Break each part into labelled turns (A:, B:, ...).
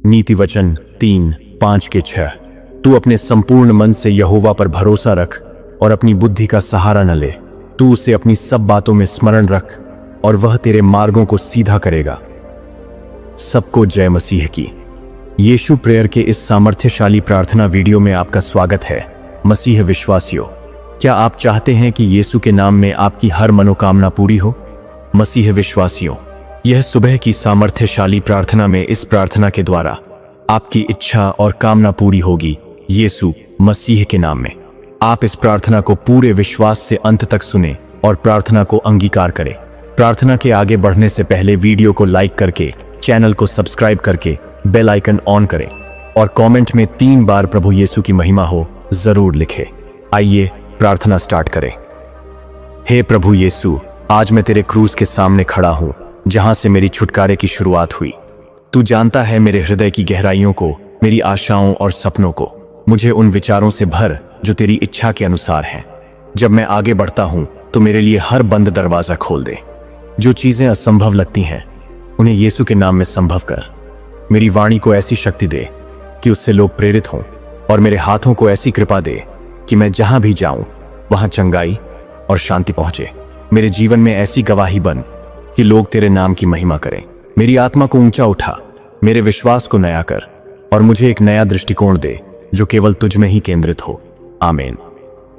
A: नीति वचन 3:5-6। तू अपने संपूर्ण मन से यहोवा पर भरोसा रख और अपनी बुद्धि का सहारा न ले। तू उसे अपनी सब बातों में स्मरण रख और वह तेरे मार्गों को सीधा करेगा। सबको जय मसीह की। यीशु प्रेयर के इस सामर्थ्यशाली प्रार्थना वीडियो में आपका स्वागत है। मसीह विश्वासियों, क्या आप चाहते हैं कि यीशु के नाम में आपकी हर मनोकामना पूरी हो? मसीह विश्वासियों, यह सुबह की सामर्थ्यशाली प्रार्थना में इस प्रार्थना के द्वारा आपकी इच्छा और कामना पूरी होगी, यीशु मसीह के नाम में। आप इस प्रार्थना को पूरे विश्वास से अंत तक सुने और प्रार्थना को अंगीकार करें। प्रार्थना के आगे बढ़ने से पहले वीडियो को लाइक करके, चैनल को सब्सक्राइब करके बेल आइकन ऑन करें और कमेंट में 3 बार प्रभु यीशु की महिमा हो जरूर लिखें। आइए प्रार्थना स्टार्ट करें। हे प्रभु यीशु, आज मैं तेरे क्रूस के सामने खड़ा हूं, जहां से मेरी छुटकारे की शुरुआत हुई। तू जानता है मेरे हृदय की गहराइयों को, मेरी आशाओं और सपनों को। मुझे उन विचारों से भर जो तेरी इच्छा के अनुसार हैं। जब मैं आगे बढ़ता हूं तो मेरे लिए हर बंद दरवाजा खोल दे। जो चीजें असंभव लगती हैं उन्हें यीशु के नाम में संभव कर। मेरी वाणी को ऐसी शक्ति दे कि उससे लोग प्रेरित हों और मेरे हाथों को ऐसी कृपा दे कि मैं जहां भी जाऊं वहां चंगाई और शांति पहुंचे। मेरे जीवन में ऐसी गवाही बन कि लोग तेरे नाम की महिमा करें। मेरी आत्मा को ऊंचा उठा, मेरे विश्वास को नया कर और मुझे एक नया दृष्टिकोण दे जो केवल तुझ में ही केंद्रित हो। आमीन।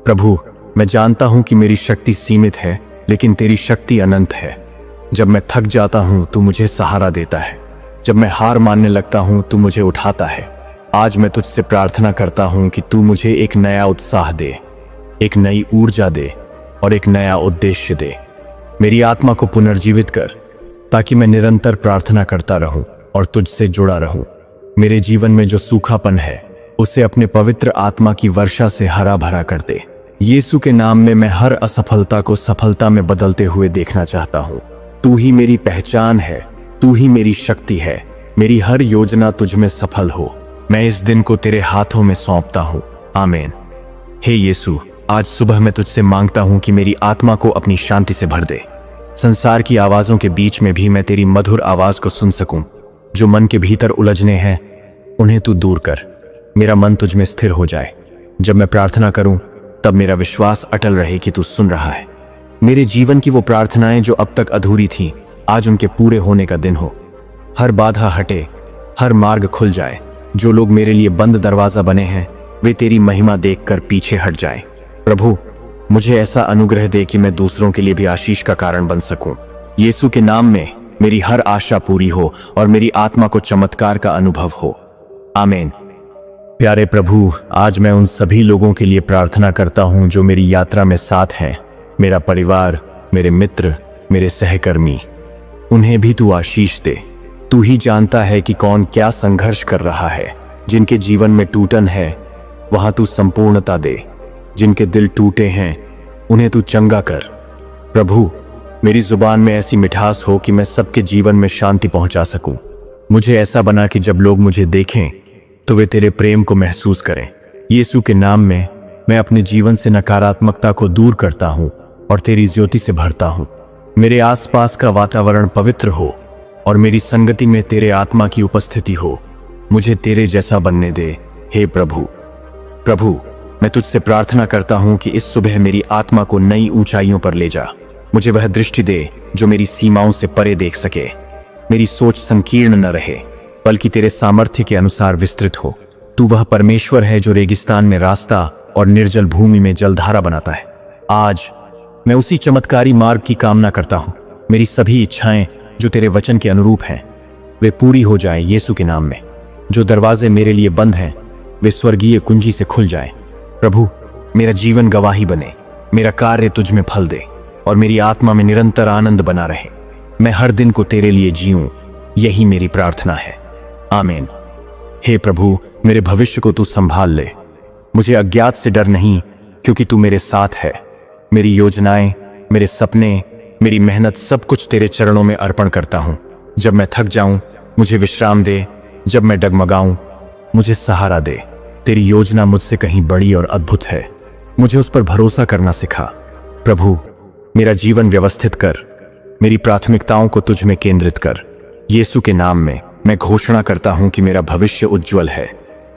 A: प्रभु, मैं जानता हूं कि मेरी शक्ति सीमित है, लेकिन तेरी शक्ति अनंत है। जब मैं थक जाता हूं तू मुझे सहारा देता है। जब मैं हार मानने लगता हूं तू मुझे उठाता है। आज मैं तुझसे प्रार्थना करता हूं कि तू मुझे एक नया उत्साह दे, एक नई ऊर्जा दे और एक नया उद्देश्य दे। मेरी आत्मा को पुनर्जीवित कर ताकि मैं निरंतर प्रार्थना करता रहूं और तुझसे जुड़ा रहूं। मेरे जीवन में जो सूखापन है उसे अपने पवित्र आत्मा की वर्षा से हरा भरा कर दे। यीशु के नाम में मैं हर असफलता को सफलता में बदलते हुए देखना चाहता हूं। तू ही मेरी पहचान है, तू ही मेरी शक्ति है। मेरी हर योजना तुझ में सफल हो। मैं इस दिन को तेरे हाथों में सौंपता हूं। आमीन। हे यीशु, आज सुबह मैं तुझसे मांगता हूं कि मेरी आत्मा को अपनी शांति से भर दे। संसार की आवाजों के बीच में भी मैं तेरी मधुर आवाज को सुन सकूं। जो मन के भीतर उलझने हैं उन्हें तू दूर कर। मेरा मन तुझ में स्थिर हो जाए। जब मैं प्रार्थना करूं तब मेरा विश्वास अटल रहे कि तू सुन रहा है। मेरे जीवन की वो प्रार्थनाएं जो अब तक अधूरी थीं, आज उनके पूरे होने का दिन हो। हर बाधा हटे, हर मार्ग खुल जाए। जो लोग मेरे लिए बंद दरवाजा बने हैं वे तेरी महिमा देखकर पीछे हट जाएं। प्रभु, मुझे ऐसा अनुग्रह दे कि मैं दूसरों के लिए भी आशीष का कारण बन सकूं। यीशु के नाम में मेरी हर आशा पूरी हो और मेरी आत्मा को चमत्कार का अनुभव हो। आमीन। प्यारे प्रभु, आज मैं उन सभी लोगों के लिए प्रार्थना करता हूं जो मेरी यात्रा में साथ हैं। मेरा परिवार, मेरे मित्र, मेरे सहकर्मी, उन्हें भी तू आशीष दे। तू ही जानता है कि कौन क्या संघर्ष कर रहा है। जिनके जीवन में टूटन है वहां तू संपूर्णता दे। जिनके दिल टूटे हैं उन्हें तू चंगा कर। प्रभु, मेरी जुबान में ऐसी मिठास हो कि मैं सबके जीवन में शांति पहुंचा सकूं। मुझे ऐसा बना कि जब लोग मुझे देखें तो वे तेरे प्रेम को महसूस करें। यीशु के नाम में मैं अपने जीवन से नकारात्मकता को दूर करता हूं और तेरी ज्योति से भरता हूं। मेरे आसपास का वातावरण पवित्र हो और मेरी संगति में तेरे आत्मा की उपस्थिति हो। मुझे तेरे जैसा बनने दे। हे प्रभु, मैं तुझसे प्रार्थना करता हूं कि इस सुबह मेरी आत्मा को नई ऊंचाइयों पर ले जा। मुझे वह दृष्टि दे जो मेरी सीमाओं से परे देख सके। मेरी सोच संकीर्ण न रहे बल्कि तेरे सामर्थ्य के अनुसार विस्तृत हो। तू वह परमेश्वर है जो रेगिस्तान में रास्ता और निर्जल भूमि में जलधारा बनाता है। आज मैं उसी चमत्कारी मार्ग की कामना करता हूं। मेरी सभी इच्छाएं जो तेरे वचन के अनुरूप हैं वे पूरी हो जाएं यीशु के नाम में। जो दरवाजे मेरे लिए बंद हैं वे स्वर्गीय कुंजी से खुल जाएं। प्रभु, मेरा जीवन गवाही बने, मेरा कार्य तुझ में फल दे और मेरी आत्मा में निरंतर आनंद बना रहे। मैं हर दिन को तेरे लिए जीऊं, यही मेरी प्रार्थना है। आमीन। हे प्रभु, मेरे भविष्य को तू संभाल ले। मुझे अज्ञात से डर नहीं, क्योंकि तू मेरे साथ है। मेरी योजनाएं, मेरे सपने, मेरी मेहनत सब कुछ तेरे चरणों में अर्पण करता हूं। जब मैं थक जाऊं मुझे विश्राम दे। जब मैं डगमगाऊं मुझे सहारा दे। तेरी योजना मुझसे कहीं बड़ी और अद्भुत है। मुझे उस पर भरोसा करना सिखा। प्रभु, मेरा जीवन व्यवस्थित कर। मेरी प्राथमिकताओं को तुझ में केंद्रित कर। यीशु के नाम में मैं घोषणा करता हूं कि मेरा भविष्य उज्जवल है,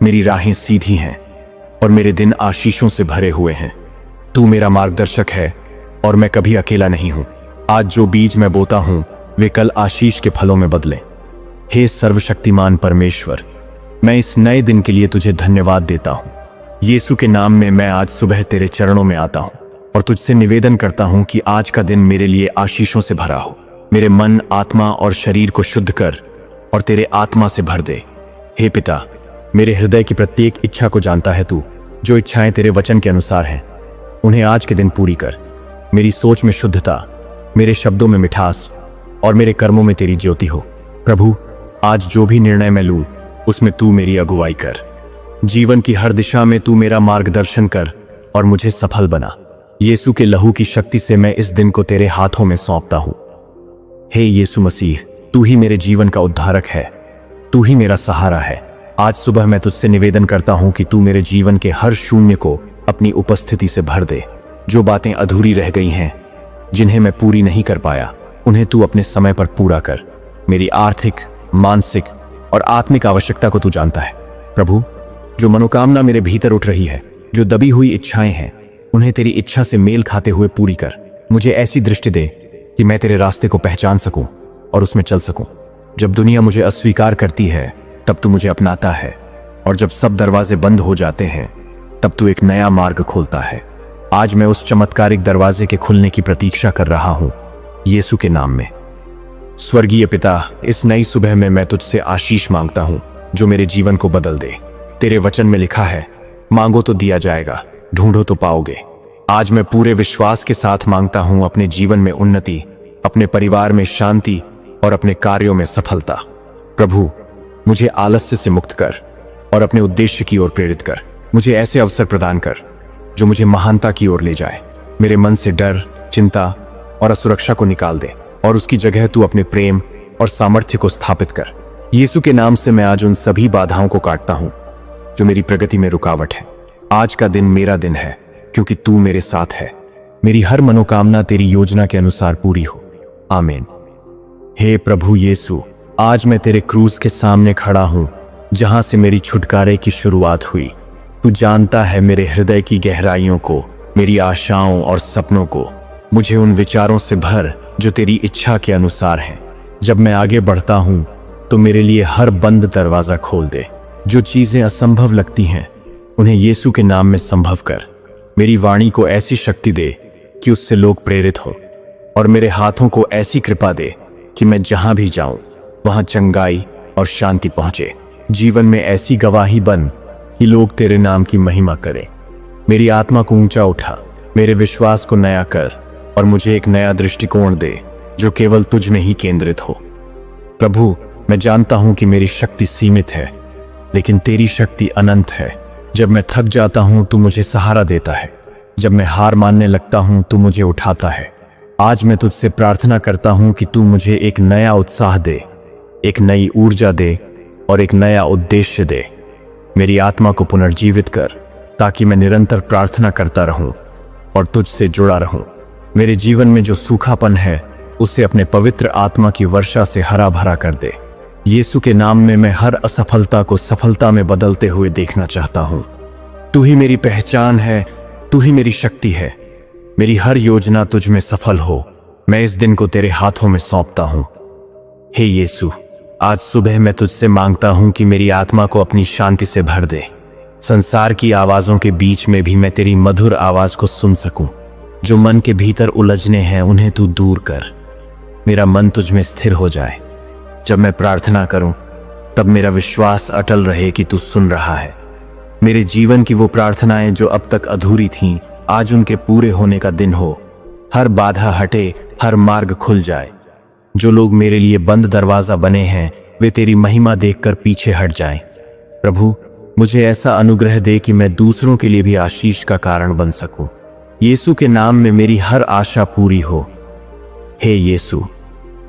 A: मेरी राहें सीधी हैं और मेरे दिन आशीषों से भरे हुए हैं। तू मेरा मार्गदर्शक है और मैं कभी अकेला नहीं हूं। आज जो बीज मैं बोता हूं वे कल आशीष के फलों में बदलें। हे सर्वशक्तिमान परमेश्वर, मैं इस नए दिन के लिए तुझे धन्यवाद देता हूं। यीशु के नाम में मैं आज सुबह तेरे चरणों में आता हूं और तुझसे निवेदन करता हूं कि आज का दिन मेरे लिए आशीषों से भरा हो। मेरे मन, आत्मा और शरीर को शुद्ध कर और तेरे आत्मा से भर दे। हे पिता, मेरे हृदय की प्रत्येक इच्छा को जानता है तू। जो इच्छाएं तेरे वचन के अनुसार हैं उन्हें आज के दिन पूरी कर। मेरी सोच में शुद्धता, मेरे शब्दों में मिठास और मेरे कर्मों में तेरी ज्योति हो। प्रभु, आज जो भी निर्णय मैं लूं उसमें तू मेरी अगुवाई कर। जीवन की हर दिशा में तू मेरा मार्गदर्शन कर और मुझे सफल बना। यीशु के लहू की शक्ति से मैं इस दिन को तेरे हाथों में सौंपता हूं। हे यीशु मसीह, तू ही मेरे जीवन का उद्धारक है, तू ही मेरा सहारा है। आज सुबह मैं तुझसे निवेदन करता हूं कि तू मेरे जीवन के हर शून्य को अपनी उपस्थिति से भर दे। जो बातें अधूरी रह गई हैं, जिन्हें मैं पूरी नहीं कर पाया, उन्हें तू अपने समय पर पूरा कर। मेरी आर्थिक, मानसिक और आत्मिक आवश्यकता को तू जानता है। प्रभु, जो मनोकामना मेरे भीतर उठ रही है, जो दबी हुई इच्छाएं हैं, उन्हें तेरी इच्छा से मेल खाते हुए पूरी कर। मुझे ऐसी दृष्टि दे कि मैं तेरे रास्ते को पहचान सकूं और उसमें चल सकूं। जब दुनिया मुझे अस्वीकार करती है तब तू मुझे अपनाता है, और जब सब दरवाजे बंद हो जाते हैं तब तू एक नया मार्ग खोलता है। आज मैं उस चमत्कारिक दरवाजे के खुलने की प्रतीक्षा कर रहा हूं, यीशु के नाम में। स्वर्गीय पिता, इस नई सुबह में मैं तुझसे आशीष मांगता हूं जो मेरे जीवन को बदल दे। तेरे वचन में लिखा है, मांगो तो दिया जाएगा, ढूंढो तो पाओगे। आज मैं पूरे विश्वास के साथ मांगता हूं अपने जीवन में उन्नति, अपने परिवार में शांति और अपने कार्यों में सफलता। प्रभु, मुझे आलस्य से मुक्त कर और अपने उद्देश्य की ओर प्रेरित कर। मुझे ऐसे अवसर प्रदान कर जो मुझे महानता की ओर ले जाए। मेरे मन से डर, चिंता और असुरक्षा को निकाल दे और उसकी जगह तू अपने प्रेम और सामर्थ्य को स्थापित कर। यीशु के नाम से मैं आज उन सभी बाधाओं को काटता हूं जो मेरी प्रगति में रुकावट है। आज का दिन मेरा दिन है क्योंकि तू मेरे साथ है। मेरी हर मनोकामना तेरी योजना के अनुसार पूरी हो। आमीन। हे प्रभु यीशु, आज मैं तेरे क्रूज के सामने खड़ा हूं जहां से मेरी छुटकारे की शुरुआत हुई। तू जानता है मेरे हृदय की गहराइयों को, मेरी आशाओं और सपनों को। मुझे उन विचारों से भर जो तेरी इच्छा के अनुसार हैं। जब मैं आगे बढ़ता हूं तो मेरे लिए हर बंद दरवाजा खोल दे। जो चीजें असंभव लगती हैं उन्हें यीशु के नाम में संभव कर। मेरी वाणी को ऐसी शक्ति दे कि उससे लोग प्रेरित हो, और मेरे हाथों को ऐसी कृपा दे कि मैं जहां भी जाऊं वहां चंगाई और शांति पहुंचे। जीवन में ऐसी गवाही बन कि लोग तेरे नाम की महिमा करें। मेरी आत्मा को ऊंचा उठा, मेरे विश्वास को नया कर और मुझे एक नया दृष्टिकोण दे जो केवल तुझ में ही केंद्रित हो। प्रभु, मैं जानता हूं कि मेरी शक्ति सीमित है, लेकिन तेरी शक्ति अनंत है। जब मैं थक जाता हूं तो मुझे सहारा देता है। जब मैं हार मानने लगता हूं तो मुझे उठाता है। आज मैं तुझसे प्रार्थना करता हूं कि तू मुझे एक नया उत्साह दे, एक नई ऊर्जा दे और एक नया उद्देश्य दे। मेरी आत्मा को पुनर्जीवित कर ताकि मैं निरंतर प्रार्थना करता रहूं और तुझसे जुड़ा रहूं। मेरे जीवन में जो सूखापन है उसे अपने पवित्र आत्मा की वर्षा से हरा भरा कर दे। यीशु के नाम में मैं हर असफलता को सफलता में बदलते हुए देखना चाहता हूं। तू ही मेरी पहचान है, तू ही मेरी शक्ति है। मेरी हर योजना तुझ में सफल हो। मैं इस दिन को तेरे हाथों में सौंपता हूं। हे यीशु, आज सुबह मैं तुझसे मांगता हूं कि मेरी आत्मा को अपनी शांति से भर दे। संसार की आवाजों के बीच में भी मैं तेरी मधुर आवाज को सुन सकूं। जो मन के भीतर उलझने हैं उन्हें तू दूर कर। मेरा मन तुझ में स्थिर हो जाए। जब मैं प्रार्थना करूं तब मेरा विश्वास अटल रहे कि तू सुन रहा है। मेरे जीवन की वो प्रार्थनाएं जो अब तक अधूरी थीं, आज उनके पूरे होने का दिन हो। हर बाधा हटे, हर मार्ग खुल जाए। जो लोग मेरे लिए बंद दरवाजा बने हैं वे तेरी महिमा देखकर पीछे हट जाएं। प्रभु, मुझे ऐसा अनुग्रह दे कि मैं दूसरों के लिए भी आशीष का कारण बन सकूं। यीशु के नाम में मेरी हर आशा पूरी हो। हे यीशु,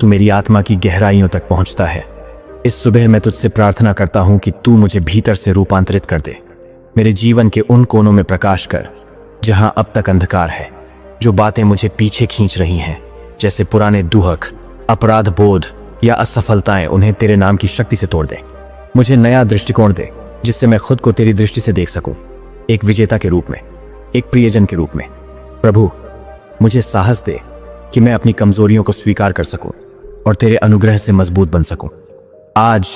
A: तू मेरी आत्मा की गहराइयों तक पहुंचता है। इस सुबह मैं तुझसे प्रार्थना करता हूं कि तू मुझे भीतर से रूपांतरित कर दे। मेरे जीवन के उन कोनों में प्रकाश कर जहां अब तक अंधकार है। जो बातें मुझे पीछे खींच रही हैं, जैसे पुराने दुहक, अपराध बोध या असफलताएं उन्हें तेरे नाम की शक्ति से तोड़ दे। मुझे नया दृष्टिकोण दे जिससे मैं खुद को तेरी दृष्टि से देख सकूं, एक विजेता के रूप में, एक प्रियजन के रूप में। प्रभु, मुझे साहस दे कि मैं अपनी कमजोरियों को स्वीकार कर सकूं और तेरे अनुग्रह से मजबूत बन सकूं। आज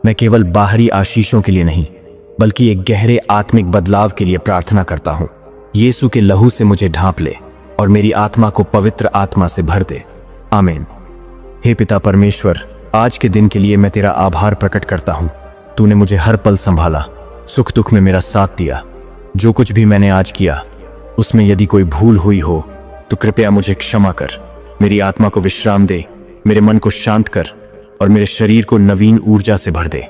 A: मैं केवल बाहरी आशीषों के लिए नहीं, बल्कि एक गहरे आत्मिक बदलाव के लिए प्रार्थना करता हूं। यीशु के लहू से मुझे ढांप ले और मेरी आत्मा को पवित्र आत्मा से भर दे। आमीन। हे पिता परमेश्वर, आज के दिन के लिए मैं तेरा आभार प्रकट करता हूं। तूने मुझे हर पल संभाला, सुख दुख में मेरा साथ दिया। जो कुछ भी मैंने आज किया उसमें यदि कोई भूल हुई हो तो कृपया मुझे क्षमा कर। मेरी आत्मा को विश्राम दे, मेरे मन को शांत कर और मेरे शरीर को नवीन ऊर्जा से भर दे।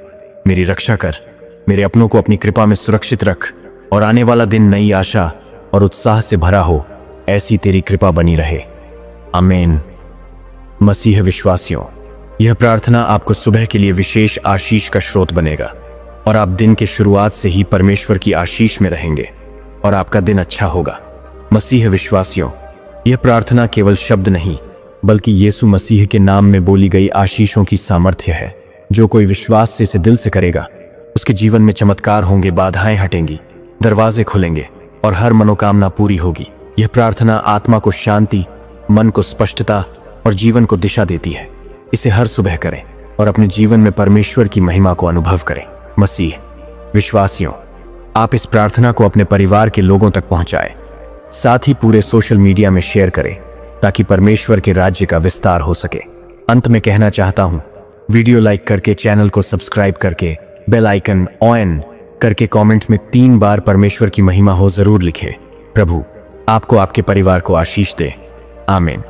A: मेरी रक्षा कर, मेरे अपनों को अपनी कृपा में सुरक्षित रख और आने वाला दिन नई आशा और उत्साह से भरा हो, ऐसी तेरी कृपा बनी रहे। आमीन। मसीह विश्वासियों, यह प्रार्थना आपको सुबह के लिए विशेष आशीष का स्रोत बनेगा और आप दिन के शुरुआत से ही परमेश्वर की आशीष में रहेंगे और आपका दिन अच्छा होगा। मसीह विश्वासियों, यह प्रार्थना केवल शब्द नहीं, बल्कि यीशु मसीह के नाम में बोली गई आशीषों की सामर्थ्य है। जो कोई विश्वास से इसे दिल से करेगा, उसके जीवन में चमत्कार होंगे, बाधाएं हटेंगी, दरवाजे खुलेंगे और हर मनोकामना पूरी होगी। यह प्रार्थना आत्मा को शांति, मन को स्पष्टता और जीवन को दिशा देती है। इसे हर सुबह करें और अपने जीवन में परमेश्वर की महिमा को अनुभव करें। मसीह विश्वासियों, आप इस प्रार्थना को अपने परिवार के लोगों तक पहुंचाएं, साथ ही पूरे सोशल मीडिया में शेयर करें ताकि परमेश्वर के राज्य का विस्तार हो सके। अंत में कहना चाहता हूं, वीडियो लाइक करके, चैनल को सब्सक्राइब करके, बेल आइकन ऑन करके कमेंट में 3 बार परमेश्वर की महिमा हो जरूर लिखें। प्रभु आपको, आपके परिवार को आशीष दे। आमीन।